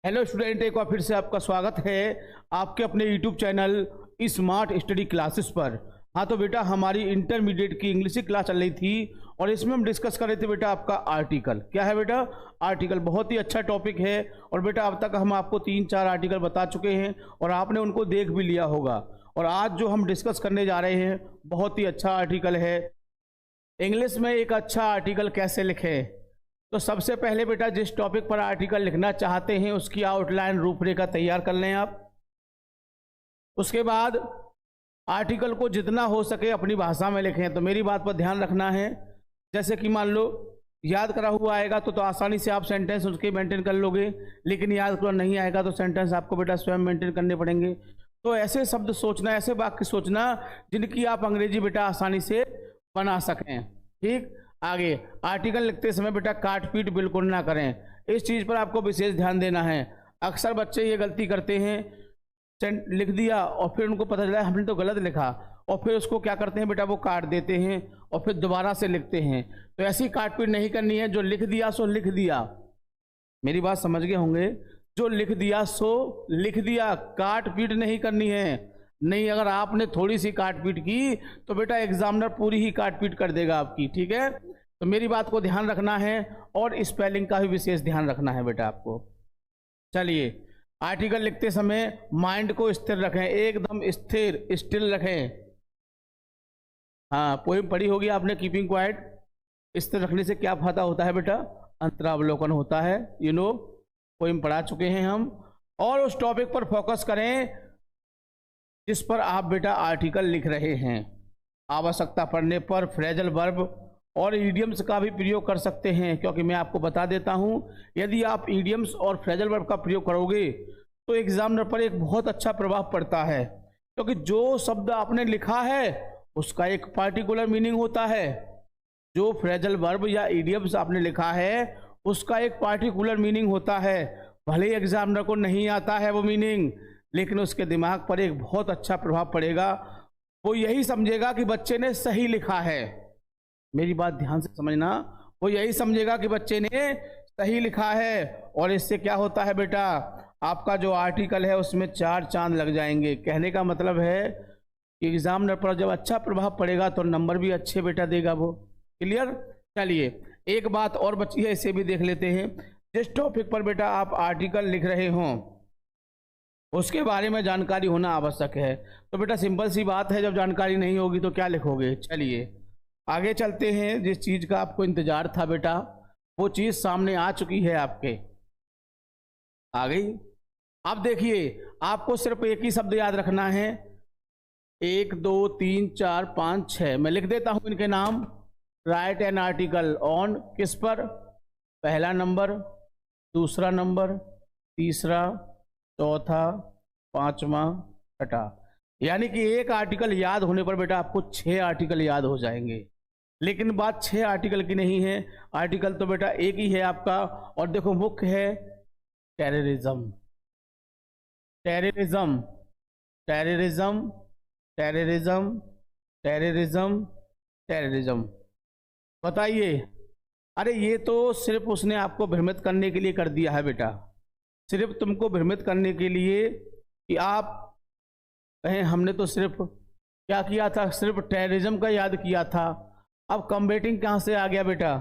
Hello student, एक बार फिर से आपका स्वागत है आपके अपने YouTube channel smart study classes पर। हाँ तो बेटा, हमारी इंटरमीडिएट की इंग्लिश की क्लास चल रही थी और इसमें हम डिस्कस कर रहे थे बेटा आपका आर्टिकल। क्या है बेटा? आर्टिकल। बहुत ही अच्छा टॉपिक है और बेटा अब तक हम आपको 3-4 आर्टिकल बता चुके हैं और आपने उनको देख भी लिया होगा। और आज जो हम डिस्कस करने जा रहे हैं बहुत ही अच्छा आर्टिकल है। इंग्लिश में एक अच्छा आर्टिकल कैसे लिखें? तो सबसे पहले बेटा जिस टॉपिक पर आर्टिकल लिखना चाहते हैं उसकी आउटलाइन रूपरेखा तैयार कर लें आप। उसके बाद आर्टिकल को जितना हो सके अपनी भाषा में लिखें। तो मेरी बात पर ध्यान रखना है, जैसे कि मान लो याद करा हुआ आएगा तो आसानी से आप सेंटेंस उसके मेंटेन कर लोगे, लेकिन याद करा नहीं आएगा तो सेंटेंस आपको बेटा स्वयं मेंटेन करने पड़ेंगे। तो ऐसे शब्द सोचना, ऐसे वाक्य सोचना जिनकी आप अंग्रेजी बेटा आसानी से बना सकें। ठीक, आगे आर्टिकल लिखते समय बेटा काट पीट बिल्कुल ना करें, इस चीज़ पर आपको विशेष ध्यान देना है। अक्सर बच्चे ये गलती करते हैं, लिख दिया और फिर उनको पता चला हमने तो गलत लिखा और फिर उसको क्या करते हैं बेटा, वो काट देते हैं और फिर दोबारा से लिखते हैं। तो ऐसी काट पीट नहीं करनी है। जो लिख दिया सो लिख दिया, मेरी बात समझ गए होंगे। जो लिख दिया सो लिख दिया, काट पीट नहीं करनी है। नहीं, अगर आपने थोड़ी सी काट पीट की तो बेटा एग्जामिनर पूरी ही काट पीट कर देगा आपकी। ठीक है, तो मेरी बात को ध्यान रखना है और स्पेलिंग का भी विशेष ध्यान रखना है बेटा आपको। चलिए, आर्टिकल लिखते समय माइंड को स्थिर रखें, एकदम स्थिर स्टिल रखें। हाँ, पोएम पढ़ी होगी आपने, कीपिंग क्वाइट। स्थिर रखने से क्या फायदा होता है बेटा? अंतरावलोकन होता है। पोएम पढ़ा चुके हैं हम। और उस टॉपिक पर फोकस करें जिस पर आप बेटा आर्टिकल लिख रहे हैं। आवश्यकता पड़ने पर फ्रेजल वर्ब और ईडियम्स का भी प्रयोग कर सकते हैं, क्योंकि मैं आपको बता देता हूं यदि आप ईडियम्स और फ्रेजल वर्ब का प्रयोग करोगे तो एग्जामिनर पर एक बहुत अच्छा प्रभाव पड़ता है, क्योंकि जो शब्द आपने लिखा है उसका एक पार्टिकुलर मीनिंग होता है। जो फ्रेजल वर्ब या ईडियम्स आपने लिखा है उसका एक पार्टिकुलर मीनिंग होता है। भले ही एग्जामिनर को नहीं आता है वो मीनिंग, लेकिन उसके दिमाग पर एक बहुत अच्छा प्रभाव पड़ेगा। वो यही समझेगा कि बच्चे ने सही लिखा है। मेरी बात ध्यान से समझना, वो यही समझेगा कि बच्चे ने सही लिखा है। और इससे क्या होता है बेटा, आपका जो आर्टिकल है उसमें 4 चांद लग जाएंगे। कहने का मतलब है कि एग्जामिनर पर जब अच्छा प्रभाव पड़ेगा तो नंबर भी अच्छे बेटा देगा वो। क्लियर? चलिए, एक बात और बची है, इसे भी देख लेते हैं। जिस टॉपिक पर बेटा आप आर्टिकल लिख रहे हों उसके बारे में जानकारी होना आवश्यक है। तो बेटा सिंपल सी बात है, जब जानकारी नहीं होगी तो क्या लिखोगे। चलिए आगे चलते हैं। जिस चीज़ का आपको इंतजार था बेटा वो चीज़ सामने आ चुकी है, आपके आ गई। अब देखिए, आपको सिर्फ एक ही शब्द याद रखना है। 1 2 3 4 5 6 मैं लिख देता हूं इनके नाम। राइट एन आर्टिकल ऑन, किस पर? पहला नंबर, दूसरा नंबर, तीसरा, चौथा, पांचवा, छठा। यानी कि एक आर्टिकल याद होने पर बेटा आपको 6 आर्टिकल याद हो जाएंगे। लेकिन बात 6 आर्टिकल की नहीं है, आर्टिकल तो बेटा एक ही है आपका। और देखो, मुख्य है terrorism, terrorism, terrorism, terrorism, terrorism, terrorism. बताइए, अरे ये तो सिर्फ उसने आपको भ्रमित करने के लिए कर दिया है बेटा, सिर्फ तुमको भ्रमित करने के लिए कि आप कहें हमने तो सिर्फ क्या किया था, सिर्फ टेररिज्म का याद किया था। अब कम्बेटिंग कहाँ से आ गया बेटा?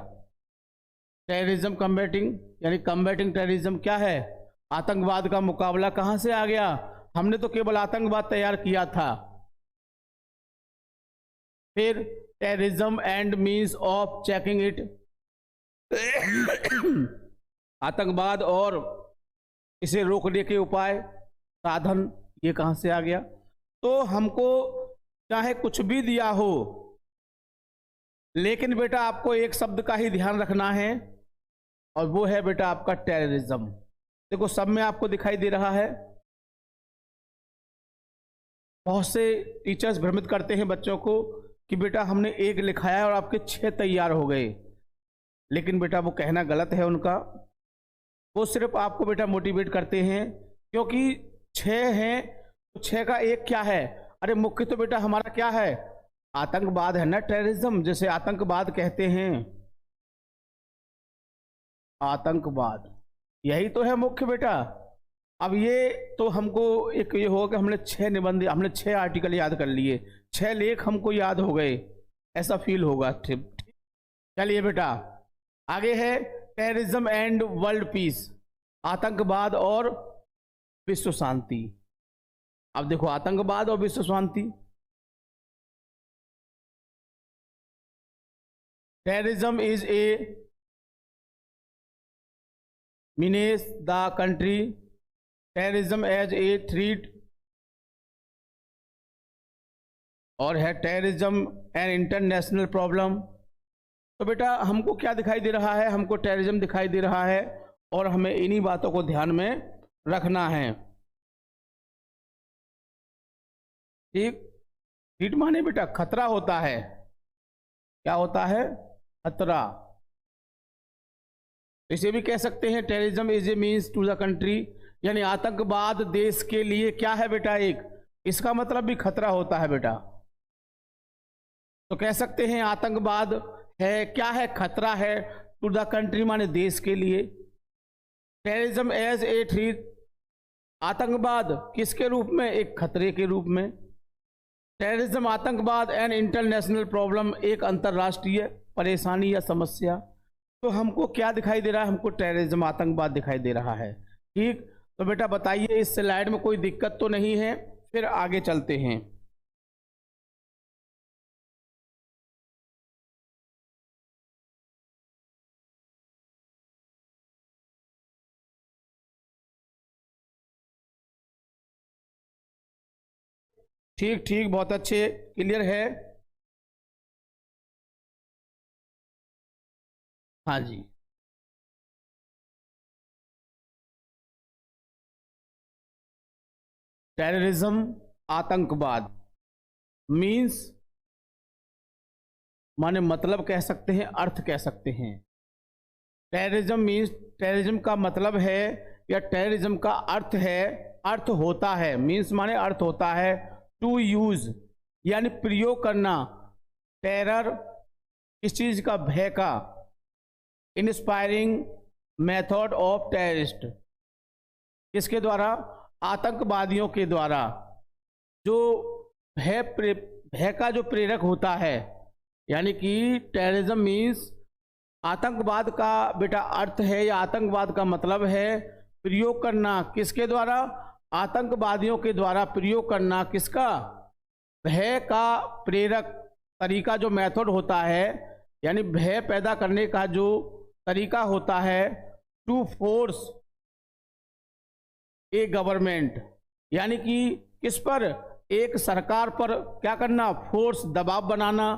टेररिज्म कम्बेटिंग, यानी कम्बेटिंग टेररिज्म क्या है? आतंकवाद का मुकाबला कहाँ से आ गया? हमने तो केवल आतंकवाद तैयार किया था। फिर terrorism and means of checking it, आतंकवाद और इसे रोकने के उपाय, साधन, ये कहां से आ गया? तो हमको चाहे कुछ भी दिया हो, लेकिन बेटा आपको एक शब्द का ही ध्यान रखना है और वो है बेटा आपका टेररिज्म। देखो सब में आपको दिखाई दे रहा है। बहुत से टीचर्स भ्रमित करते हैं बच्चों को कि बेटा हमने 1 लिखाया और आपके 6 तैयार हो गए, लेकिन बेटा वो कहना गलत है उनका। वो सिर्फ आपको बेटा मोटिवेट करते हैं, क्योंकि 6 हैं तो 6 का 1 क्या है? अरे मुख्य तो बेटा हमारा क्या है? आतंकवाद है ना, टेररिज्म, जैसे आतंकवाद कहते हैं। आतंकवाद यही तो है मुख्य बेटा। अब ये तो हमको एक ये होगा कि हमने 6 आर्टिकल याद कर लिए, 6 लेख हमको याद हो गए, ऐसा फील होगा। ठीक, चलिए बेटा आगे है टेररिज्म एंड वर्ल्ड पीस, आतंकवाद और विश्व शांति। अब देखो आतंकवाद और विश्व शांति, terrorism is a menace the country, terrorism as a threat, और है टेररिज्म एन इंटरनेशनल प्रॉब्लम। तो बेटा हमको क्या दिखाई दे रहा है, हमको टेररिज्म दिखाई दे रहा है और हमें इन्हीं बातों को ध्यान में रखना है। ठीक, थ्रेट माने बेटा खतरा होता है, क्या होता है, खतरा। इसे भी कह सकते हैं terrorism is a means to the country, यानी आतंकवाद देश के लिए क्या है बेटा, एक, इसका मतलब भी खतरा होता है बेटा। तो कह सकते हैं आतंकवाद है, क्या है, खतरा है, टू द कंट्री माने देश के लिए। टेररिज्म एज ए थ्रेट, आतंकवाद किसके रूप में, एक खतरे के रूप में। टेररिज्म आतंकवाद एन इंटरनेशनल प्रॉब्लम, एक अंतर्राष्ट्रीय परेशानी या समस्या। तो हमको क्या दिखाई दे रहा है, हमको टेररिज्म आतंकवाद दिखाई दे रहा है। ठीक, तो बेटा बताइए इस स्लाइड में कोई दिक्कत तो नहीं है, फिर आगे चलते हैं। ठीक ठीक, बहुत अच्छे, क्लियर है। हाँ जी, टेररिज्म आतंकवाद मीन्स माने मतलब कह सकते हैं, अर्थ कह सकते हैं। टेररिज्म मीन्स, टेररिज्म का मतलब है या टेररिज्म का अर्थ है, अर्थ होता है, मीन्स माने अर्थ होता है, टू यूज यानी प्रयोग करना, टेरर किस चीज का, भय का, इंस्पायरिंग मेथड ऑफ टेररिस्ट, किसके द्वारा, आतंकवादियों के द्वारा, जो भय का जो प्रेरक होता है। यानी कि टेररिज्म मीन्स आतंकवाद का बेटा अर्थ है या आतंकवाद का मतलब है प्रयोग करना, किसके द्वारा, आतंकवादियों के द्वारा प्रयोग करना, किसका, भय का प्रेरक तरीका, जो मेथड होता है, यानी भय पैदा करने का जो तरीका होता है, टू फोर्स ए गवर्नमेंट, यानी कि किस पर, एक सरकार पर क्या करना, फोर्स दबाव बनाना,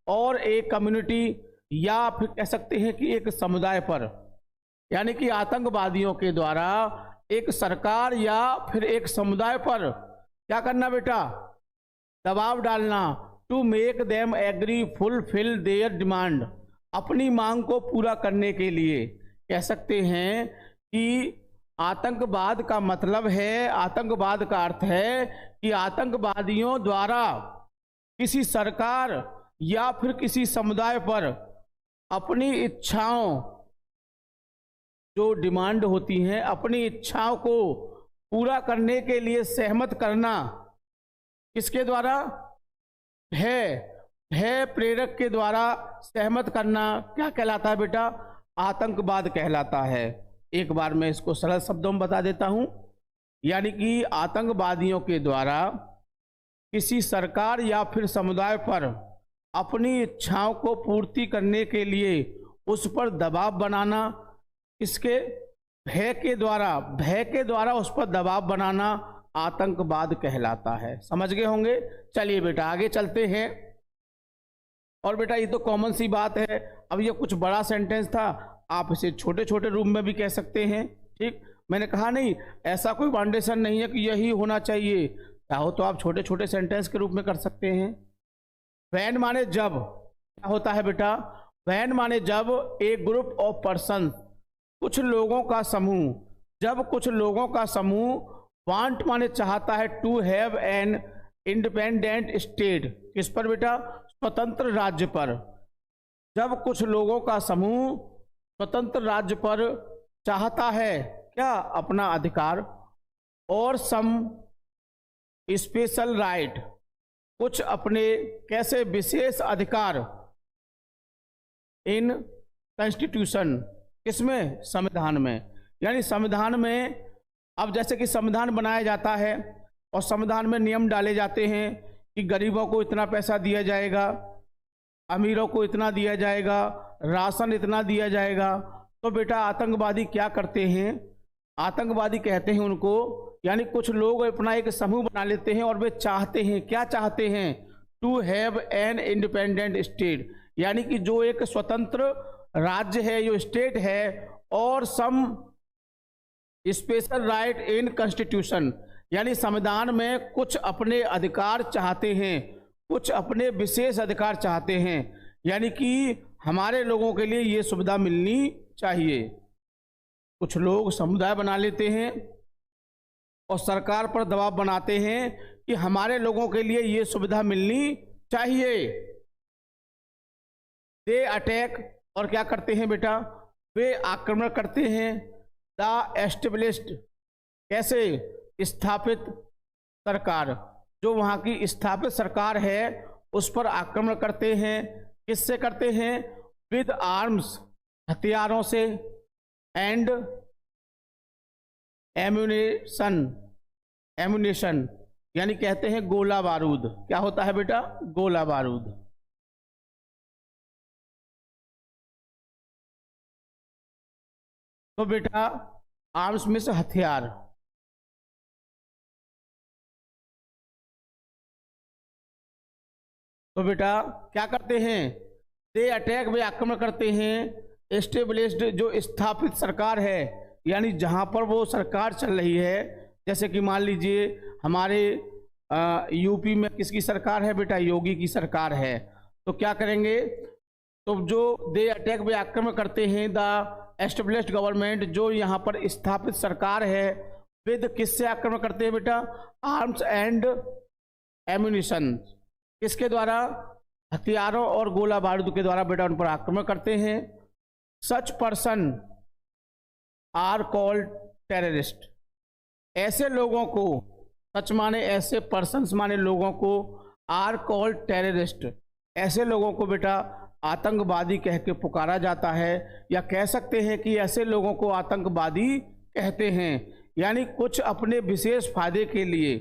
और एक कम्युनिटी या फिर कह सकते हैं कि एक समुदाय पर, यानी कि आतंकवादियों के द्वारा एक सरकार या फिर एक समुदाय पर क्या करना बेटा, दबाव डालना, to make them agree fulfil their demand, अपनी मांग को पूरा करने के लिए। कह सकते हैं कि आतंकवाद का मतलब है, आतंकवाद का अर्थ है कि आतंकवादियों द्वारा किसी सरकार या फिर किसी समुदाय पर अपनी इच्छाओं, जो डिमांड होती हैं, अपनी इच्छाओं को पूरा करने के लिए सहमत करना, किसके द्वारा, भय प्रेरक के द्वारा सहमत करना, क्या कहलाता है बेटा, आतंकवाद कहलाता है। एक बार मैं इसको सरल शब्दों में बता देता हूं, यानी कि आतंकवादियों के द्वारा किसी सरकार या फिर समुदाय पर अपनी इच्छाओं को पूर्ति करने के लिए उस पर दबाव बनाना, इसके भय के द्वारा उस पर दबाव बनाना आतंकवाद कहलाता है। समझ गए होंगे। चलिए बेटा आगे चलते हैं। और बेटा ये तो कॉमन सी बात है, अब ये कुछ बड़ा सेंटेंस था, आप इसे छोटे छोटे रूप में भी कह सकते हैं। ठीक, मैंने कहा नहीं, ऐसा कोई फाउंडेशन नहीं है कि यही होना चाहिए, चाहो तो आप छोटे छोटे सेंटेंस के रूप में कर सकते हैं। वैन माने जब, क्या होता है बेटा, वैन माने जब, एक ग्रुप ऑफ पर्सन, कुछ लोगों का समूह, जब कुछ लोगों का समूह, वांट माने चाहता है, to have an independent state, किस पर बेटा, स्वतंत्र राज्य पर, जब कुछ लोगों का समूह स्वतंत्र राज्य पर चाहता है क्या, अपना अधिकार और सम स्पेशल राइट, कुछ अपने कैसे विशेष अधिकार, इन कॉन्स्टिट्यूशन, किसमें, संविधान में। यानी संविधान में अब जैसे कि संविधान बनाया जाता है और संविधान में नियम डाले जाते हैं कि गरीबों को इतना पैसा दिया जाएगा, अमीरों को इतना दिया जाएगा, राशन इतना दिया जाएगा। तो बेटा आतंकवादी क्या करते हैं, आतंकवादी कहते हैं उनको, यानी कुछ लोग अपना एक समूह बना लेते हैं और वे चाहते हैं, क्या चाहते हैं, to have an independent state, यानी कि जो एक स्वतंत्र राज्य है, जो स्टेट है, और some special right in constitution, यानी संविधान में कुछ अपने अधिकार चाहते हैं, कुछ अपने विशेष अधिकार चाहते हैं, यानी कि हमारे लोगों के लिए ये सुविधा मिलनी चाहिए। कुछ लोग समुदाय बना लेते हैं और सरकार पर दबाव बनाते हैं कि हमारे लोगों के लिए ये सुविधा मिलनी चाहिए। दे अटैक, और क्या करते हैं बेटा, वे आक्रमण करते हैं, द एस्टेब्लिश्ड, कैसे, स्थापित सरकार, जो वहाँ की स्थापित सरकार है उस पर आक्रमण करते हैं। किससे करते हैं, विद आर्म्स, हथियारों से, एंड एम्यूनेशन, एम्यूनेशन यानी कहते हैं गोला बारूद। क्या होता है बेटा, गोला बारूद। तो बेटा आर्म्स में से हथियार, तो बेटा क्या करते हैं, दे अटैक, वे आक्रमण करते हैं, एस्टेब्लिश्ड, जो स्थापित सरकार है, यानी जहां पर वो सरकार चल रही है। जैसे कि मान लीजिए हमारे यूपी में किसकी सरकार है बेटा, योगी की सरकार है। तो क्या करेंगे, तो जो दे अटैक, वे आक्रमण करते हैं, द एस्टेब्लिश्ड गवर्नमेंट, जो यहाँ पर स्थापित सरकार है, विद, किससे आक्रमण करते हैं बेटा, आर्म्स एंड एम्यूनिशन, किसके द्वारा, हथियारों और गोला बारूद के द्वारा बेटा उन पर आक्रमण करते हैं। Such person are called terrorist, ऐसे लोगों को, सच माने ऐसे, पर्सन्स माने लोगों को, आर कॉल्ड टेररिस्ट, ऐसे लोगों को बेटा आतंकवादी कह के पुकारा जाता है, या कह सकते हैं कि ऐसे लोगों को आतंकवादी कहते हैं। यानी कुछ अपने विशेष फायदे के लिए,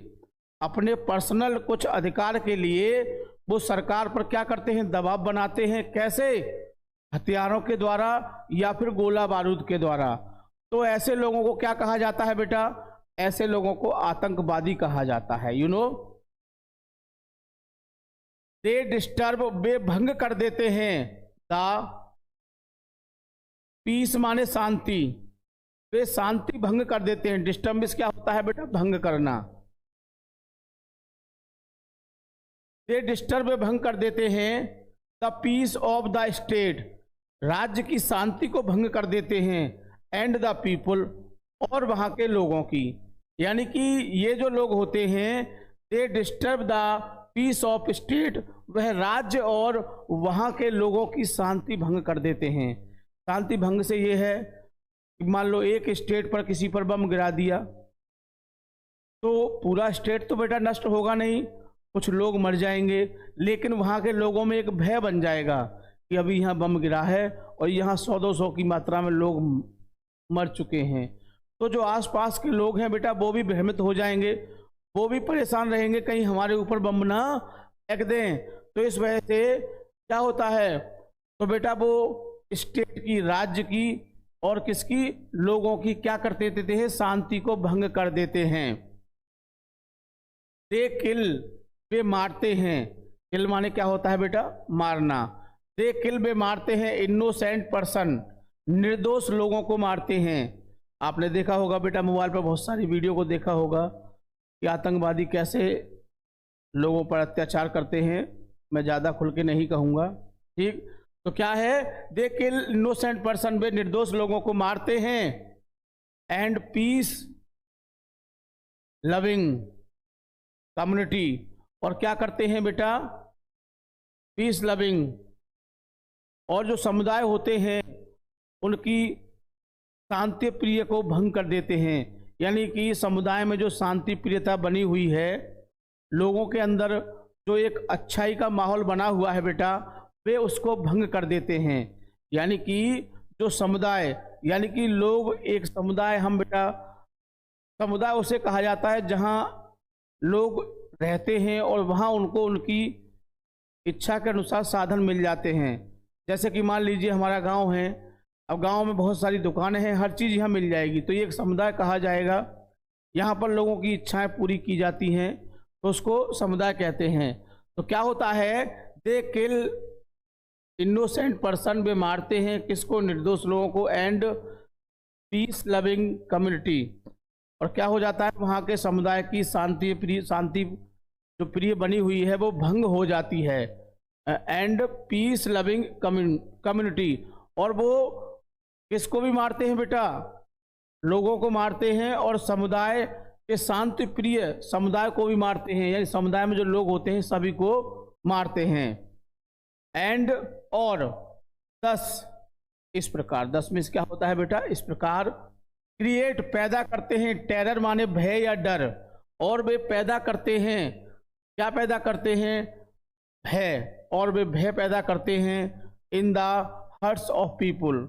अपने पर्सनल कुछ अधिकार के लिए वो सरकार पर क्या करते हैं, दबाव बनाते हैं। कैसे, हथियारों के द्वारा या फिर गोला बारूद के द्वारा। तो ऐसे लोगों को क्या कहा जाता है बेटा, ऐसे लोगों को आतंकवादी कहा जाता है। यू नो, दे डिस्टर्ब, वे भंग कर देते हैं, द पीस माने शांति, वे शांति भंग कर देते हैं। डिस्टर्बेंस क्या होता है बेटा, भंग करना। दे डिस्टर्ब, भंग कर देते हैं, the peace of the state, राज्य की शांति को भंग कर देते हैं, एंड द पीपुल, और वहां के लोगों की। यानी कि ये जो लोग होते हैं, they disturb the peace of state, वह राज्य और वहां के लोगों की शांति भंग कर देते हैं। शांति भंग से ये है कि मान लो एक स्टेट पर किसी पर बम गिरा दिया, तो पूरा स्टेट तो बेटा नष्ट होगा नहीं, कुछ लोग मर जाएंगे, लेकिन वहाँ के लोगों में एक भय बन जाएगा कि अभी यहाँ बम गिरा है और यहाँ 100-200 की मात्रा में लोग मर चुके हैं। तो जो आसपास के लोग हैं बेटा वो भी भ्रमित हो जाएंगे, वो भी परेशान रहेंगे कहीं हमारे ऊपर बम ना फेंक दें। तो इस वजह से क्या होता है, तो बेटा वो स्टेट की, राज्य की और किसकी, लोगों की क्या करते देते हैं, शांति को भंग कर देते हैं। दे किल, वे मारते हैं, किल माने क्या होता है बेटा, मारना। दे किल, वे मारते हैं, इनोसेंट पर्सन, निर्दोष लोगों को मारते हैं। आपने देखा होगा बेटा मोबाइल पर बहुत सारी वीडियो को देखा होगा कि आतंकवादी कैसे लोगों पर अत्याचार करते हैं। मैं ज़्यादा खुल के नहीं कहूँगा, ठीक। तो क्या है, दे किल इनोसेंट पर्सन, वे निर्दोष लोगों को मारते हैं, एंड पीस लविंग कम्युनिटी, और क्या करते हैं बेटा, पीस लविंग, और जो समुदाय होते हैं उनकी शांति प्रिय को भंग कर देते हैं। यानी कि समुदाय में जो शांति प्रियता बनी हुई है, लोगों के अंदर जो एक अच्छाई का माहौल बना हुआ है बेटा, वे उसको भंग कर देते हैं। यानी कि जो समुदाय, यानी कि लोग, एक समुदाय, हम बेटा समुदाय उसे कहा जाता है जहाँ लोग रहते हैं और वहाँ उनको उनकी इच्छा के अनुसार साधन मिल जाते हैं। जैसे कि मान लीजिए हमारा गांव है, अब गांव में बहुत सारी दुकानें हैं, हर चीज़ यहाँ मिल जाएगी, तो ये एक समुदाय कहा जाएगा। यहाँ पर लोगों की इच्छाएं पूरी की जाती हैं, तो उसको समुदाय कहते हैं। तो क्या होता है, दे किल इनोसेंट पर्सन, वे मारते हैं किसको, निर्दोष लोगों को, एंड पीस लविंग कम्युनिटी, और क्या हो जाता है, वहाँ के समुदाय की शांति जो प्रिय बनी हुई है वो भंग हो जाती है। एंड पीस लविंग कम्युनिटी, और वो किसको भी मारते हैं बेटा, लोगों को मारते हैं, और समुदाय के शांति प्रिय समुदाय को भी मारते हैं, यानी समुदाय में जो लोग होते हैं सभी को मारते हैं। एंड और 10, इस प्रकार 10 में क्या होता है बेटा, इस प्रकार क्रिएट पैदा करते हैं, टेरर माने भय या डर, और वे पैदा करते हैं, क्या पैदा करते हैं, भय, और वे भय पैदा करते हैं in the hearts of people,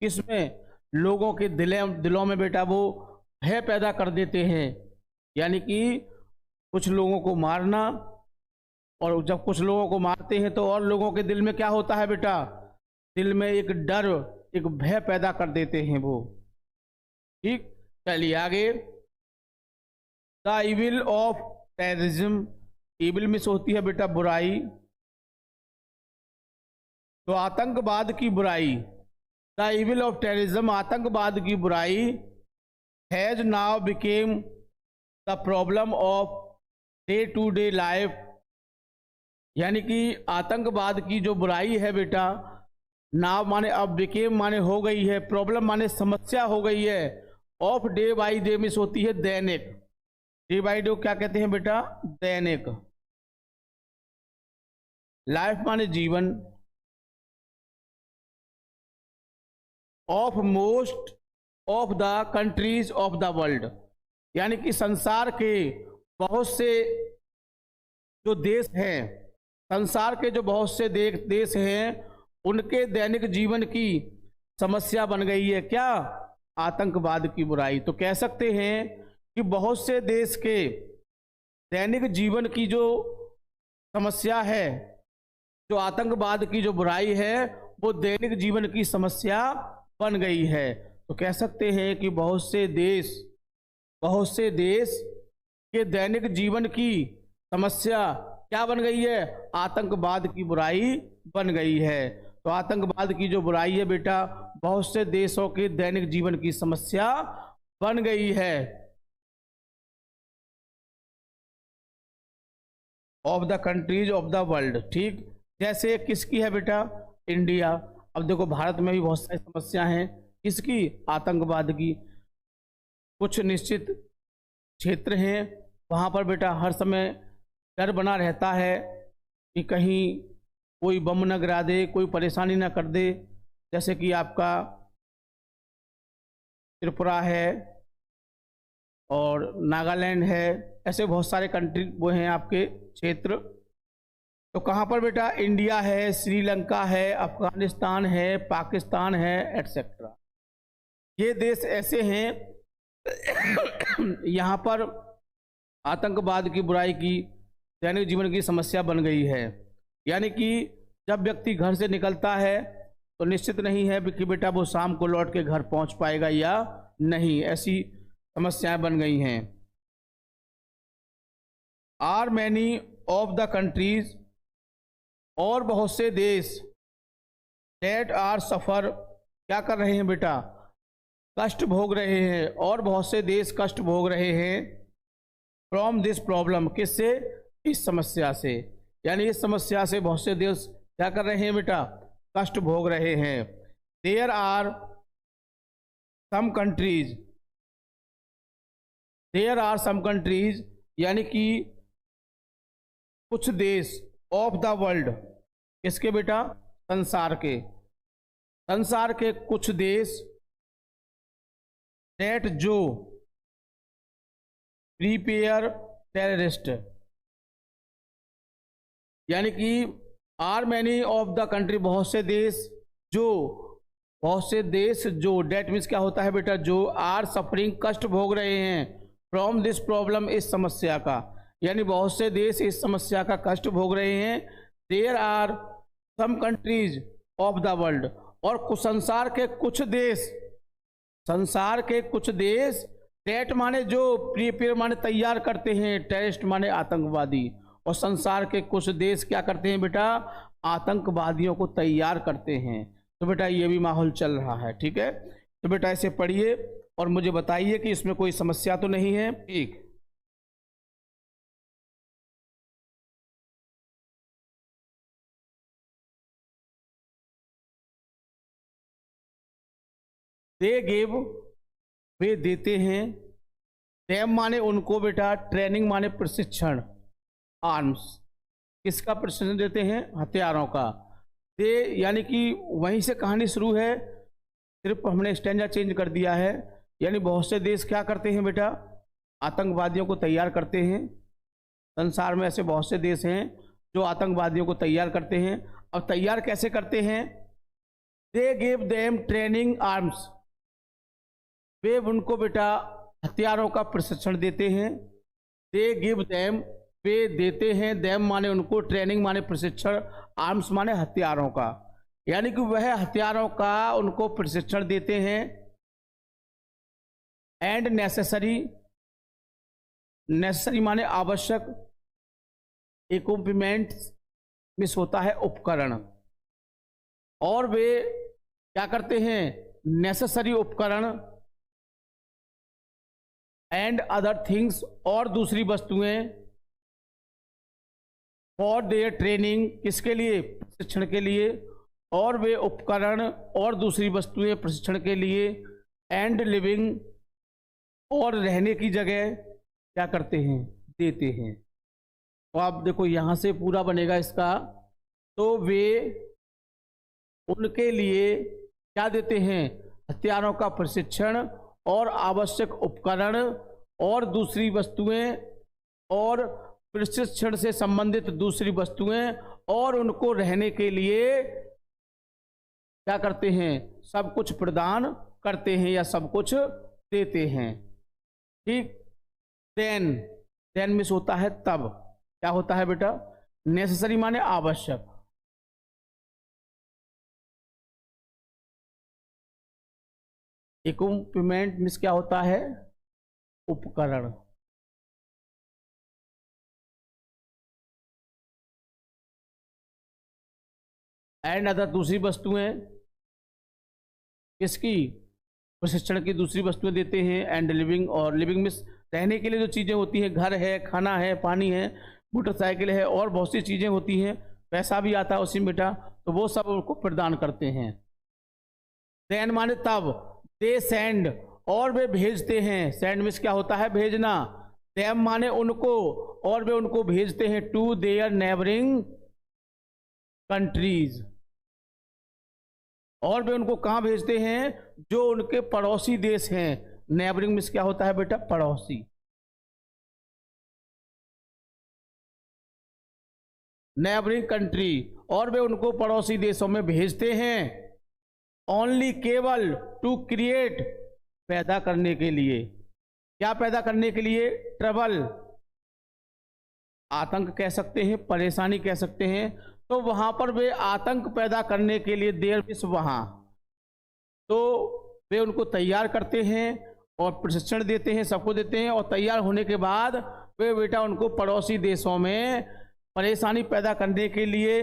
किसमें, लोगों के दिलों में बेटा वो भय पैदा कर देते हैं। यानी कि कुछ लोगों को मारना, और जब कुछ लोगों को मारते हैं तो और लोगों के दिल में क्या होता है बेटा, दिल में एक डर, एक भय पैदा कर देते हैं वो। ठीक, चलिए आगे। The evil of terrorism, evil में से होती है बेटा बुराई, तो आतंकवाद की बुराई, द इविल ऑफ टेररिज्म, आतंकवाद की बुराई, has now became the problem of day to day life, यानी कि आतंकवाद की जो बुराई है बेटा, नाव माने अब, बिकेम माने हो गई है, प्रॉब्लम माने समस्या हो गई है, ऑफ डे बाई डे में होती है दैनिक, डे बाई डे क्या कहते हैं बेटा, दैनिक, लाइफ माने जीवन, of most of the countries of the world, यानी कि संसार के बहुत से जो देश हैं, संसार के जो बहुत से देश हैं, उनके दैनिक जीवन की समस्या बन गई है क्या, आतंकवाद की बुराई। तो कह सकते हैं कि बहुत से देश के दैनिक जीवन की जो समस्या है, जो आतंकवाद की जो बुराई है, वो दैनिक जीवन की समस्या बन गई है। तो कह सकते हैं कि बहुत से देश के दैनिक जीवन की समस्या क्या बन गई है, आतंकवाद की बुराई बन गई है। तो आतंकवाद की जो बुराई है बेटा, बहुत से देशों के दैनिक जीवन की समस्या बन गई है। Of the countries of the world, ठीक, जैसे किसकी है बेटा, इंडिया। अब देखो भारत में भी बहुत सारी समस्या हैं, किसकी, आतंकवाद की। कुछ निश्चित क्षेत्र हैं वहाँ पर बेटा हर समय डर बना रहता है कि कहीं कोई बम न गिरा दे, कोई परेशानी ना कर दे, जैसे कि आपका त्रिपुरा है और नागालैंड है, ऐसे बहुत सारे कंट्री वो हैं आपके क्षेत्र। तो कहाँ पर बेटा, इंडिया है, श्रीलंका है, अफगानिस्तान है, पाकिस्तान है, एटसेट्रा। ये देश ऐसे हैं यहाँ पर आतंकवाद की बुराई की दैनिक जीवन की समस्या बन गई है। यानी कि जब व्यक्ति घर से निकलता है तो निश्चित नहीं है कि बेटा वो शाम को लौट के घर पहुंच पाएगा या नहीं, ऐसी समस्याएं बन गई हैं। Are many of the countries, और बहुत से देश, डेट आर सफ़र, क्या कर रहे हैं बेटा, कष्ट भोग रहे हैं, और बहुत से देश कष्ट भोग रहे हैं फ्रॉम दिस प्रॉब्लम, किससे, इस समस्या से। यानी इस समस्या से बहुत से देश क्या कर रहे हैं बेटा, कष्ट भोग रहे हैं। There are some countries, there are some countries, यानी कि कुछ देश, ऑफ द वर्ल्ड, किसके बेटा, संसार के, संसार के कुछ देश, डेट जो, प्रीपेयर टेररिस्ट, यानी कि are many of the country, बहुत से देश जो डेट मीन्स क्या होता है बेटा, जो आर सफरिंग, कष्ट भोग रहे हैं फ्रॉम दिस प्रॉब्लम, इस समस्या का, यानी बहुत से देश इस समस्या का कष्ट भोग रहे हैं। There are some countries of the world, और संसार के कुछ देश, टेट माने जो, प्रीपेयर माने तैयार करते हैं, टेररिस्ट माने आतंकवादी, और संसार के कुछ देश क्या करते हैं बेटा, आतंकवादियों को तैयार करते हैं। तो बेटा ये भी माहौल चल रहा है, ठीक है। तो बेटा इसे पढ़िए और मुझे बताइए कि इसमें कोई समस्या तो नहीं है। ठीक, दे गिव, वे देते हैं, देम माने उनको बेटा, ट्रेनिंग माने प्रशिक्षण, आर्म्स, किसका प्रशिक्षण देते हैं, हथियारों का। दे यानी कि वहीं से कहानी शुरू है, सिर्फ हमने स्टैंजा चेंज कर दिया है। यानी बहुत से देश क्या करते हैं बेटा, आतंकवादियों को तैयार करते हैं। संसार में ऐसे बहुत से देश हैं जो आतंकवादियों को तैयार करते हैं। अब तैयार कैसे करते हैं, they give them training arms, वे उनको बेटा हथियारों का प्रशिक्षण देते हैं। दे गिव देम, वे देते हैं, देम माने उनको, ट्रेनिंग माने प्रशिक्षण, आर्म्स माने हथियारों का, यानी कि वह हथियारों का उनको प्रशिक्षण देते हैं। एंड नेसेसरी, नेसेसरी माने आवश्यक, इक्विपमेंट मिस होता है उपकरण, और वे क्या करते हैं, नेसेसरी उपकरण, एंड अदर थिंग्स, और दूसरी वस्तुएं, फॉर देयर ट्रेनिंग, किसके लिए, प्रशिक्षण के लिए, और वे उपकरण और दूसरी वस्तुएं प्रशिक्षण के लिए, एंड लिविंग, और रहने की जगह क्या करते हैं, देते हैं। तो आप देखो यहाँ से पूरा बनेगा इसका, तो वे उनके लिए क्या देते हैं, हथियारों का प्रशिक्षण और आवश्यक उपकरण और दूसरी वस्तुएं, और प्रशिक्षण से संबंधित दूसरी वस्तुएं, और उनको रहने के लिए क्या करते हैं, सब कुछ प्रदान करते हैं या सब कुछ देते हैं। ठीक, देन मिस होता है तब, क्या होता है बेटा, नेसेसरी माने आवश्यक, इक्विपमेंट मिस क्या होता है, उपकरण, एंड अदर दूसरी वस्तुएं, किसकी, प्रशिक्षण की दूसरी वस्तुएं देते हैं। एंड लिविंग, और लिविंग मिस रहने के लिए जो चीज़ें होती हैं, घर है, खाना है, पानी है, मोटरसाइकिल है, और बहुत सी चीज़ें होती हैं, पैसा भी आता है उसी में बेटा, तो वो सब उनको प्रदान करते हैं। देन माने तब, दे सेंड, और वे भेजते हैं, सेंड मिस क्या होता है, भेजना, देम माने उनको, और वे उनको भेजते हैं, टू देयर नेबरिंग कंट्रीज, और वे उनको कहाँ भेजते हैं, जो उनके पड़ोसी देश हैं। नेबरिंग मिस क्या होता है बेटा, पड़ोसी, नेबरिंग कंट्री, और वे उनको पड़ोसी देशों में भेजते हैं। ओनली, केवल, टू क्रिएट, पैदा करने के लिए, क्या पैदा करने के लिए, ट्रबल, आतंक कह सकते हैं, परेशानी कह सकते हैं। तो वहां पर वे आतंक पैदा करने के लिए, देर मिस वहां, तो वे उनको तैयार करते हैं और प्रशिक्षण देते हैं, सबको देते हैं, और तैयार होने के बाद वे बेटा उनको पड़ोसी देशों में परेशानी पैदा करने के लिए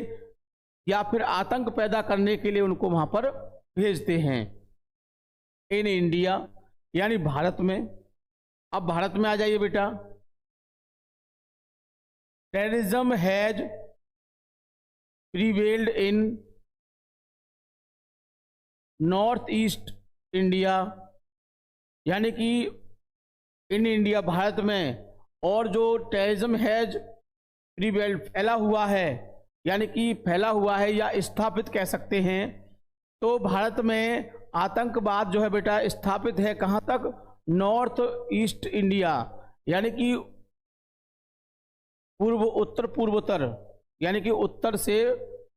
या फिर आतंक पैदा करने के लिए उनको वहां पर भेजते हैं। इन इंडिया, यानी भारत में। अब भारत में आ जाइए बेटा, terrorism has prevailed in north east India, यानी कि इन इंडिया, भारत में, और जो टेररिज्म हैज प्रीवेल्ड, फैला हुआ है, यानी कि फैला हुआ है या स्थापित कह सकते हैं। तो भारत में आतंकवाद जो है बेटा स्थापित है कहाँ तक, नॉर्थ ईस्ट इंडिया, यानी कि पूर्व उत्तर पूर्वोत्तर, यानी कि उत्तर से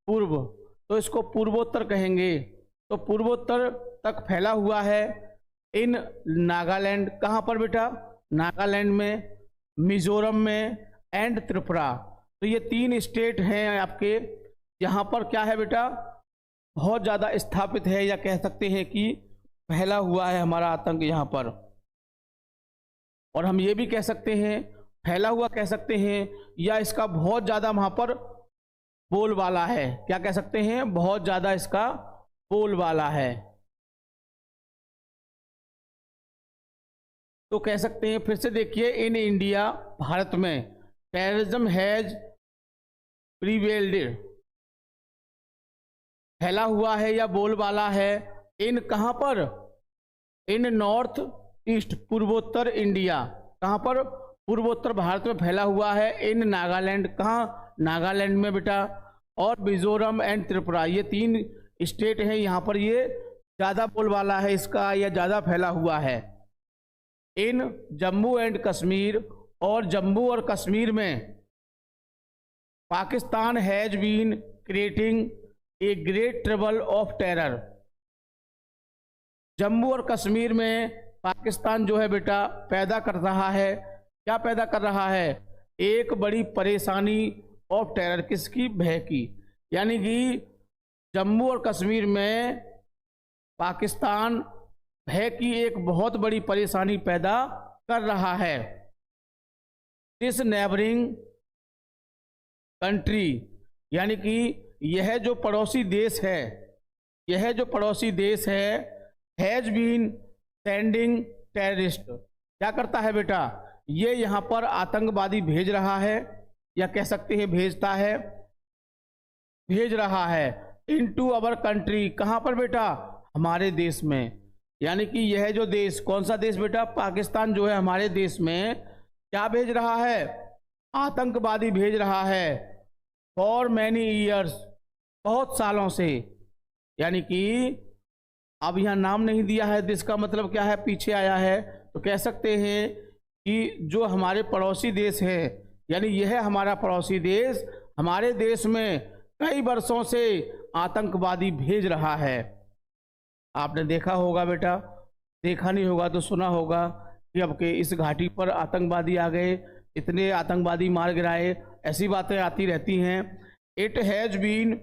पूर्व, तो इसको पूर्वोत्तर कहेंगे। तो पूर्वोत्तर तक फैला हुआ है इन नागालैंड, कहाँ पर बेटा, नागालैंड में, मिजोरम में एंड त्रिपुरा। तो ये 3 स्टेट हैं आपके, यहाँ पर क्या है बेटा, बहुत ज़्यादा स्थापित है, या कह सकते हैं कि फैला हुआ है हमारा आतंक यहाँ पर। और हम ये भी कह सकते हैं, फैला हुआ कह सकते हैं, या इसका बहुत ज़्यादा वहाँ पर बोलबाला है। क्या कह सकते हैं, बहुत ज़्यादा इसका बोलबाला है। तो कह सकते हैं, फिर से देखिए, इन इंडिया, भारत में टेररिज्म हैज प्रीवेल्ड, फैला हुआ है या बोलबाला है, इन कहाँ पर, इन नॉर्थ ईस्ट, पूर्वोत्तर इंडिया, कहाँ पर, पूर्वोत्तर भारत में फैला हुआ है, इन नागालैंड, कहाँ, नागालैंड में बेटा, और मिजोरम एंड त्रिपुरा, ये 3 स्टेट हैं, यहाँ पर ये ज़्यादा बोलबाला है इसका, या ज़्यादा फैला हुआ है। इन जम्मू एंड कश्मीर, और जम्मू और कश्मीर में Pakistan has been creating a great trouble of terror, Jammu और कश्मीर में पाकिस्तान जो है बेटा पैदा कर रहा है, क्या पैदा कर रहा है, एक बड़ी परेशानी ऑफ टेरर, किसकी, भय की। यानी कि जम्मू और कश्मीर में पाकिस्तान भय की एक बहुत बड़ी परेशानी पैदा कर रहा है। दिस नेबरिंग कंट्री, यानी कि यह जो पड़ोसी देश है, यह जो पड़ोसी देश है, हैज बीन सेंडिंग टेररिस्ट, क्या करता है बेटा, ये यहाँ पर आतंकवादी भेज रहा है, या कह सकते हैं भेजता है, भेज रहा है, इनटू अवर कंट्री, कहाँ पर बेटा, हमारे देश में। यानी कि यह जो देश, कौन सा देश बेटा, पाकिस्तान जो है हमारे देश में क्या भेज रहा है, आतंकवादी भेज रहा है, फॉर मैनी ईयर्स, बहुत सालों से। यानी कि अब यहाँ नाम नहीं दिया है, देश का मतलब क्या है, पीछे आया है, तो कह सकते हैं कि जो हमारे पड़ोसी देश है, यानी यह हमारा पड़ोसी देश हमारे देश में कई वर्षों से आतंकवादी भेज रहा है। आपने देखा होगा बेटा, देखा नहीं होगा तो सुना होगा कि अब के इस घाटी पर आतंकवादी आ गए, इतने आतंकवादी मार गिराए, ऐसी बातें आती रहती हैं। It has been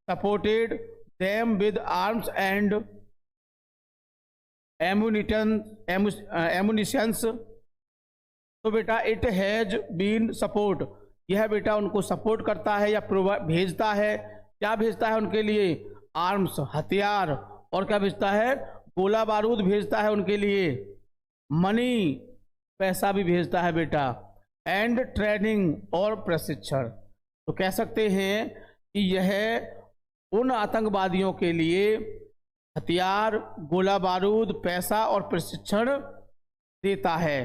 supported them with arms and ammunitions. तो बेटा इट हैज बीन सपोर्ट, यह बेटा उनको सपोर्ट करता है या भेजता है, क्या भेजता है उनके लिए, आर्म्स, हथियार, और क्या भेजता है, गोला बारूद भेजता है उनके लिए, मनी, पैसा भी भेजता है बेटा, एंड ट्रेनिंग, और प्रशिक्षण। तो कह सकते हैं कि यह उन आतंकवादियों के लिए हथियार, गोला बारूद, पैसा और प्रशिक्षण देता है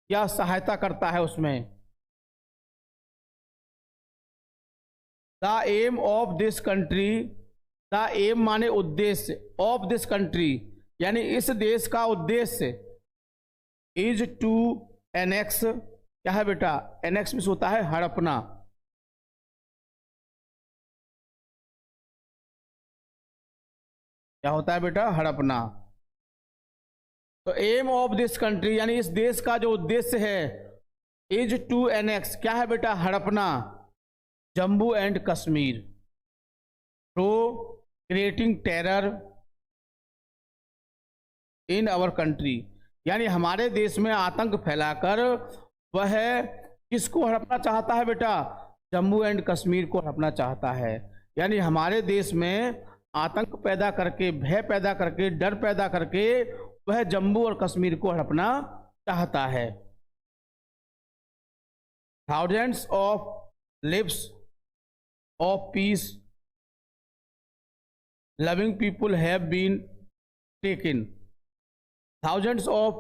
या सहायता करता है उसमें। The aim of this country, the aim माने उद्देश्य, ऑफ दिस कंट्री यानी इस देश का उद्देश्य, इज टू एनेक्स, क्या है बेटा, एनेक्स में होता है हड़पना, क्या होता है बेटा, हड़पना। तो एम ऑफ दिस कंट्री यानी इस देश का जो उद्देश्य है, इज टू एनेक्स, क्या है बेटा, हड़पना, Jammu and Kashmir, through creating terror in our country, यानी हमारे देश में आतंक फैलाकर वह किसको हड़पना चाहता है बेटा, जम्मू एंड कश्मीर को हड़पना चाहता है। यानी हमारे देश में आतंक पैदा करके, भय पैदा करके, डर पैदा करके वह जम्मू और कश्मीर को हड़पना चाहता है। Thousands of lives of peace loving people have been taken, thousands of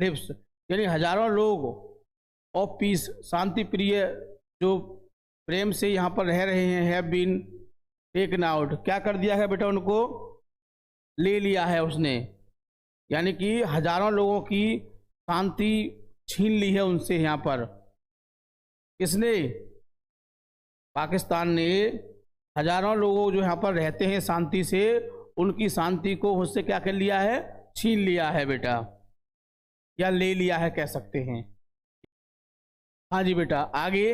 lives यानी हजारों लोग, ऑफ पीस शांति प्रिय जो प्रेम से यहाँ पर रह रहे हैं, हैव बीन टेकन आउट, क्या कर दिया है बेटा, उनको ले लिया है उसने। यानी कि हजारों लोगों की शांति छीन ली है उनसे। यहाँ पर किसने? पाकिस्तान ने हजारों लोगों जो यहाँ पर रहते हैं शांति से, उनकी शांति को उससे क्या कर लिया है? छीन लिया है बेटा, या ले लिया है कह सकते हैं। हाँ जी बेटा, आगे।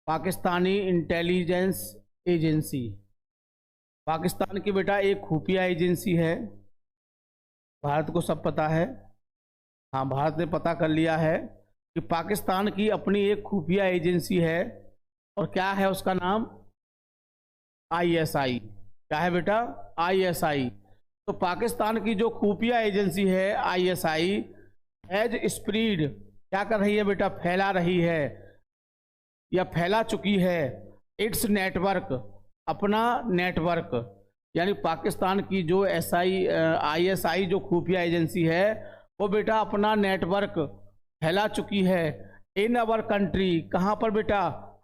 पाकिस्तानी इंटेलिजेंस एजेंसी, पाकिस्तान की बेटा एक खुफिया एजेंसी है। भारत को सब पता है, हाँ भारत ने पता कर लिया है कि पाकिस्तान की अपनी एक खुफिया एजेंसी है, और क्या है उसका नाम? आईएसआई। क्या है बेटा? आईएसआई। तो पाकिस्तान की जो खुफिया एजेंसी है आईएसआई हैज स्प्रीड, क्या कर रही है बेटा? फैला रही है या फैला चुकी है इट्स नेटवर्क, अपना नेटवर्क। यानी पाकिस्तान की जो आईएसआई जो खुफिया एजेंसी है वो बेटा अपना नेटवर्क फैला चुकी है इन अवर कंट्री। कहाँ पर बेटा?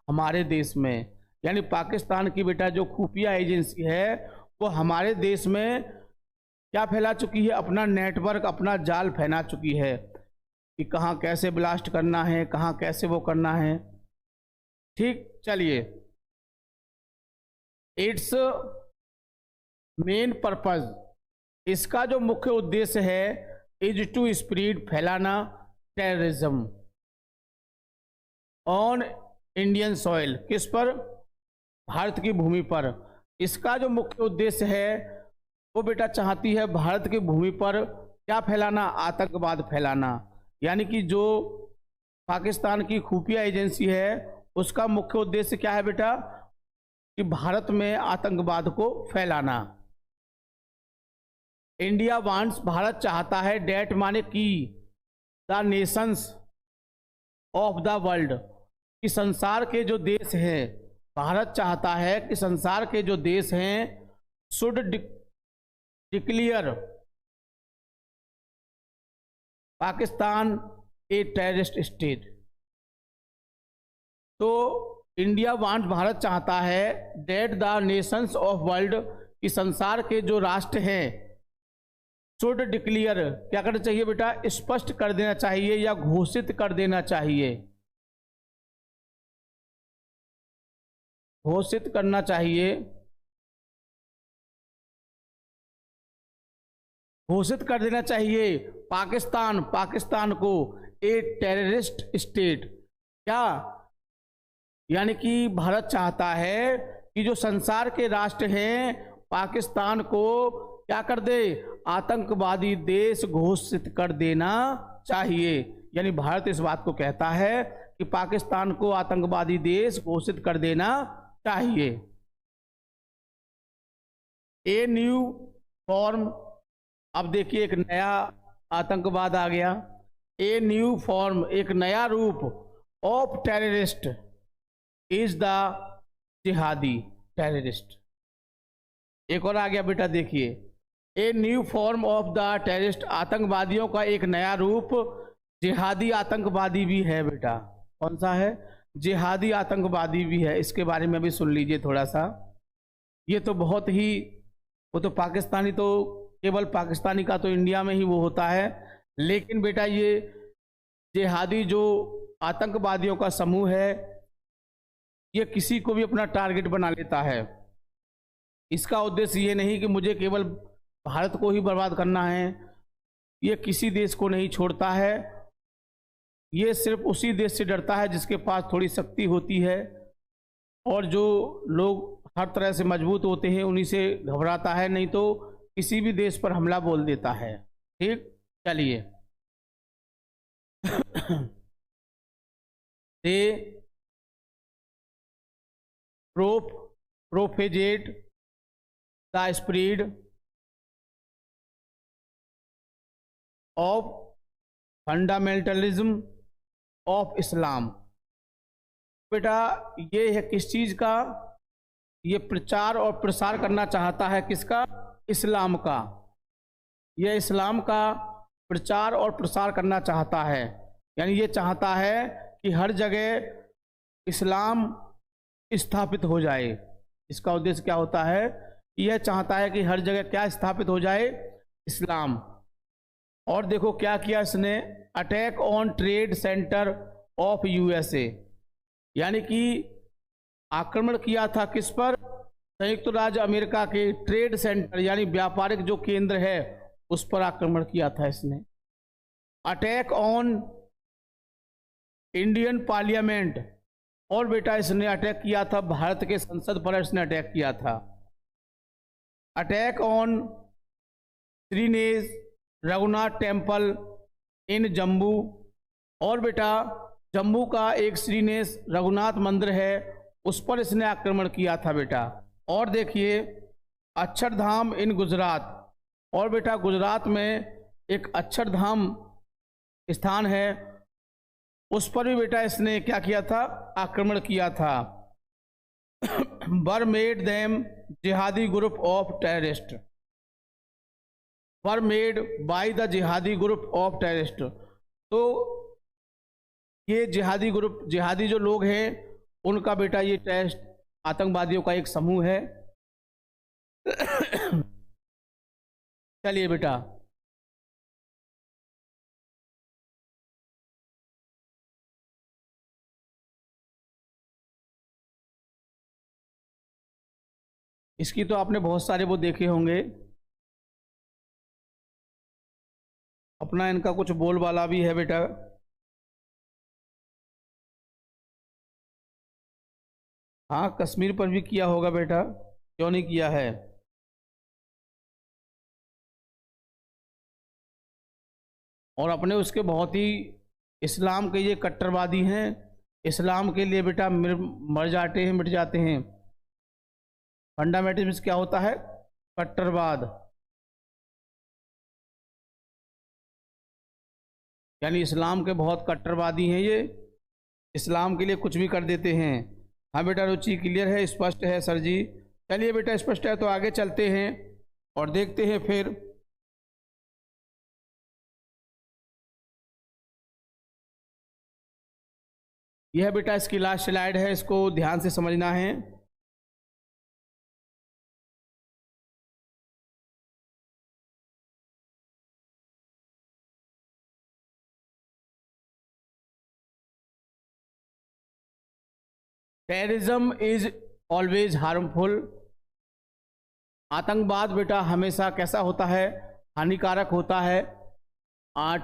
हमारे देश में। यानी पाकिस्तान की बेटा जो खुफिया एजेंसी है वो हमारे देश में क्या फैला चुकी है? अपना नेटवर्क, अपना जाल फैला चुकी है कि कहाँ कैसे ब्लास्ट करना है, कहाँ कैसे वो करना है। ठीक, चलिए। इट्स मेन पर्पज, इसका जो मुख्य उद्देश्य है, इज टू स्प्रेड, फैलाना, टेररिज्म ऑन इंडियन सॉइल, किस पर? भारत की भूमि पर। इसका जो मुख्य उद्देश्य है वो बेटा चाहती है भारत की भूमि पर क्या फैलाना? आतंकवाद फैलाना। यानी कि जो पाकिस्तान की खुफिया एजेंसी है उसका मुख्य उद्देश्य क्या है बेटा? कि भारत में आतंकवाद को फैलाना। इंडिया वांट्स, भारत चाहता है, डेट माने की, the nations of the world, कि संसार के जो देश हैं, भारत चाहता है कि संसार के जो देश हैं should declare Pakistan a terrorist state. तो इंडिया वांट, भारत चाहता है, that the nations of world, कि संसार के जो राष्ट्र हैं शुड डिक्लेयर, क्या करना चाहिए बेटा? स्पष्ट कर देना चाहिए या घोषित कर देना चाहिए, घोषित करना चाहिए, घोषित कर देना चाहिए पाकिस्तान को ए टेररिस्ट स्टेट। क्या? यानी कि भारत चाहता है कि जो संसार के राष्ट्र हैं पाकिस्तान को क्या कर दे? आतंकवादी देश घोषित कर देना चाहिए। यानी भारत इस बात को कहता है कि पाकिस्तान को आतंकवादी देश घोषित कर देना चाहिए। ए न्यू फॉर्म, अब देखिए एक नया आतंकवाद आ गया। ए न्यू फॉर्म, एक नया रूप, ऑफ टेररिस्ट इज द जिहादी टेररिस्ट। एक और आ गया बेटा, देखिए a new form of the terrorist, आतंकवादियों का एक नया रूप जिहादी आतंकवादी भी है बेटा। कौन सा है? जिहादी आतंकवादी भी है। इसके बारे में भी सुन लीजिए थोड़ा सा। ये तो बहुत ही, वो तो पाकिस्तानी, तो केवल पाकिस्तानी का तो इंडिया में ही वो होता है, लेकिन बेटा ये जिहादी जो आतंकवादियों का समूह है ये किसी को भी अपना टारगेट बना लेता है। इसका उद्देश्य ये नहीं कि मुझे केवल भारत को ही बर्बाद करना है, ये किसी देश को नहीं छोड़ता है, ये सिर्फ उसी देश से डरता है जिसके पास थोड़ी शक्ति होती है, और जो लोग हर तरह से मजबूत होते हैं उन्हीं से घबराता है, नहीं तो किसी भी देश पर हमला बोल देता है। ठीक, चलिए। दे propagate the spread of fundamentalism of Islam। बेटा ये है किस चीज का? ये प्रचार और प्रसार करना चाहता है, किसका? इस्लाम का। ये इस्लाम का प्रचार और प्रसार करना चाहता है। यानी ये चाहता है कि हर जगह इस्लाम स्थापित हो जाए। इसका उद्देश्य क्या होता है? यह चाहता है कि हर जगह क्या स्थापित हो जाए, इस्लाम। और देखो क्या किया इसने, attack on trade centre of USA, यानी कि आक्रमण किया था किस पर, संयुक्त राज्य अमेरिका के ट्रेड सेंटर यानी व्यापारिक जो केंद्र है उस पर आक्रमण किया था इसने। अटैक ऑन इंडियन पार्लियामेंट, और बेटा इसने अटैक किया था भारत के संसद पर, इसने अटैक किया था। Attack on Shrinesh Raghunath temple in Jammu, और बेटा जम्मू का एक श्रीनेश रघुनाथ मंदिर है उस पर इसने आक्रमण किया था बेटा। और देखिए अक्षरधाम इन गुजरात, और बेटा गुजरात में एक अक्षरधाम स्थान है उस पर भी बेटा इसने क्या किया था, आक्रमण किया था। वर मेड देम जिहादी group of terrorist, were made by the जिहादी ग्रुप ऑफ टेररिस्ट। तो ये जिहादी ग्रुप, जिहादी जो लोग हैं उनका बेटा ये टेररिस्ट आतंकवादियों का एक समूह है। चलिए बेटा इसकी तो आपने बहुत सारे वो देखे होंगे, अपना इनका कुछ बोलबाला भी है बेटा। हाँ कश्मीर पर भी किया होगा बेटा, क्यों नहीं किया है। और अपने उसके बहुत ही इस्लाम के ये कट्टरवादी हैं, इस्लाम के लिए बेटा मर जाते हैं, मिट जाते हैं। फंडामेंटलिज्म क्या होता है, कट्टरवाद, यानी इस्लाम के बहुत कट्टरवादी हैं ये, इस्लाम के लिए कुछ भी कर देते हैं। हाँ बेटा रुचि क्लियर है, स्पष्ट है सर जी। चलिए बेटा स्पष्ट है तो आगे चलते हैं और देखते हैं फिर। यह बेटा इसकी लास्ट स्लाइड है, इसको ध्यान से समझना है। टेररिज्म इज ऑलवेज हार्मफुल, आतंकवाद बेटा हमेशा कैसा होता है, हानिकारक होता है।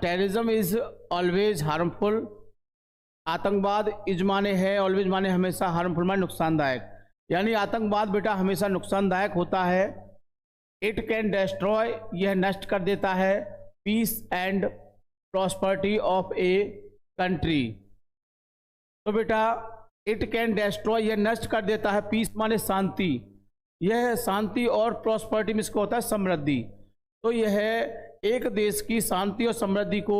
टेररिज्म इज ऑलवेज हार्मफुल, आतंकवाद इज माने है, ऑलवेज माने हमेशा, हार्मफुल माने नुकसानदायक, यानी आतंकवाद बेटा हमेशा नुकसानदायक होता है। इट कैन डिस्ट्रॉय, यह नष्ट कर देता है, peace and prosperity of a country. तो बेटा इट कैन डिस्ट्रॉय, यह नष्ट कर देता है, पीस माने शांति, यह शांति और प्रॉस्पेरिटी में इसको होता है समृद्धि। तो यह एक देश की शांति और समृद्धि को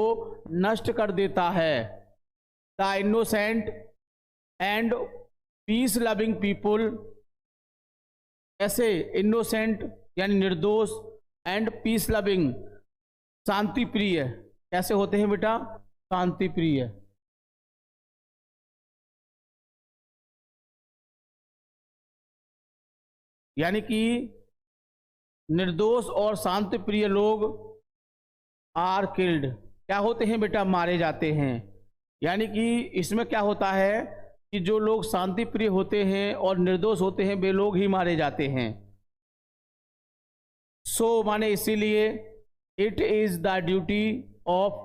नष्ट कर देता है। The innocent and piece loving people, ऐसे इनोसेंट यानी निर्दोष, एंड पीस लविंग शांति प्रिय, कैसे होते हैं बेटा, शांति प्रिय। यानी कि निर्दोष और शांति प्रिय लोग आर किल्ड, क्या होते हैं बेटा, मारे जाते हैं। यानी कि इसमें क्या होता है कि जो लोग शांति प्रिय होते हैं और निर्दोष होते हैं वे लोग ही मारे जाते हैं। सो माने इसीलिए, it is the duty of,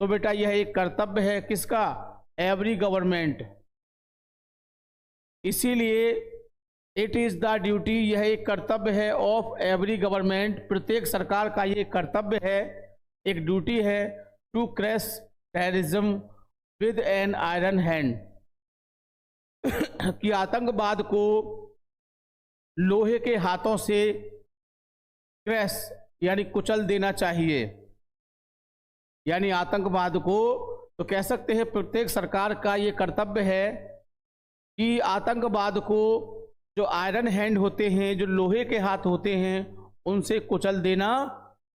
तो बेटा यह एक कर्तव्य है किसका, एवरी गवर्नमेंट। इसीलिए इट इज द ड्यूटी, यह एक कर्तव्य है, ऑफ एवरी गवर्नमेंट, प्रत्येक सरकार का ये कर्तव्य है, एक ड्यूटी है, to crash terrorism with an iron hand, कि आतंकवाद को लोहे के हाथों से क्रैश यानी कुचल देना चाहिए। यानी आतंकवाद को तो कह सकते हैं प्रत्येक सरकार का ये कर्तव्य है कि आतंकवाद को जो आयरन हैंड होते हैं, जो लोहे के हाथ होते हैं, उनसे कुचल देना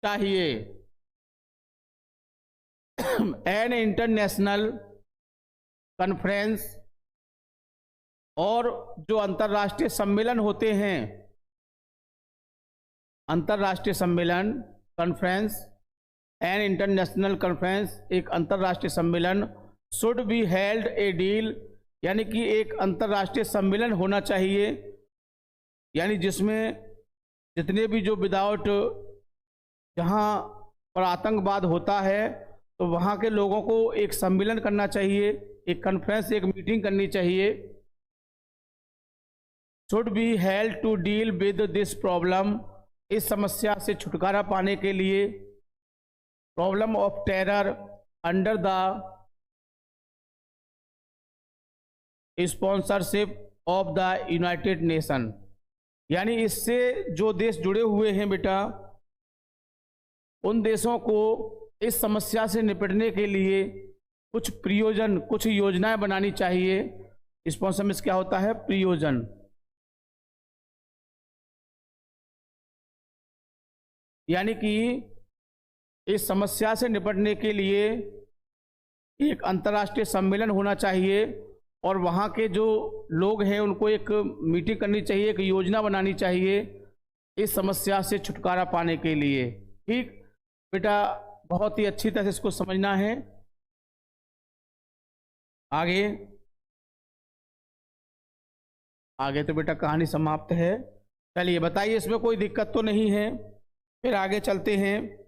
चाहिए। एन इंटरनेशनल कॉन्फ्रेंस, और जो अंतर्राष्ट्रीय सम्मेलन होते हैं अंतर्राष्ट्रीय सम्मेलन, कॉन्फ्रेंस, एन इंटरनेशनल कॉन्फ्रेंस, एक अंतर्राष्ट्रीय सम्मेलन, should be held A deal, यानी कि एक अंतर्राष्ट्रीय सम्मेलन होना चाहिए, यानी जिसमें जितने भी जो विदाउट जहाँ पर आतंकवाद होता है तो वहाँ के लोगों को एक सम्मेलन करना चाहिए, एक कॉन्फ्रेंस, एक मीटिंग करनी चाहिए। Should be held to deal with this problem, इस समस्या से छुटकारा पाने के लिए, problem of terror under the sponsorship of the United Nation, यानी इससे जो देश जुड़े हुए हैं बेटा, उन देशों को इस समस्या से निपटने के लिए कुछ प्रयोजन, कुछ योजनाएं बनानी चाहिए। स्पॉन्सर में क्या होता है? प्रयोजन। यानी कि इस समस्या से निपटने के लिए एक अंतर्राष्ट्रीय सम्मेलन होना चाहिए और वहाँ के जो लोग हैं उनको एक मीटिंग करनी चाहिए, एक योजना बनानी चाहिए इस समस्या से छुटकारा पाने के लिए। ठीक बेटा, बहुत ही अच्छी तरह से इसको समझना है। आगे तो बेटा कहानी समाप्त है। चलिए बताइए, इसमें कोई दिक्कत तो नहीं है? फिर आगे चलते हैं।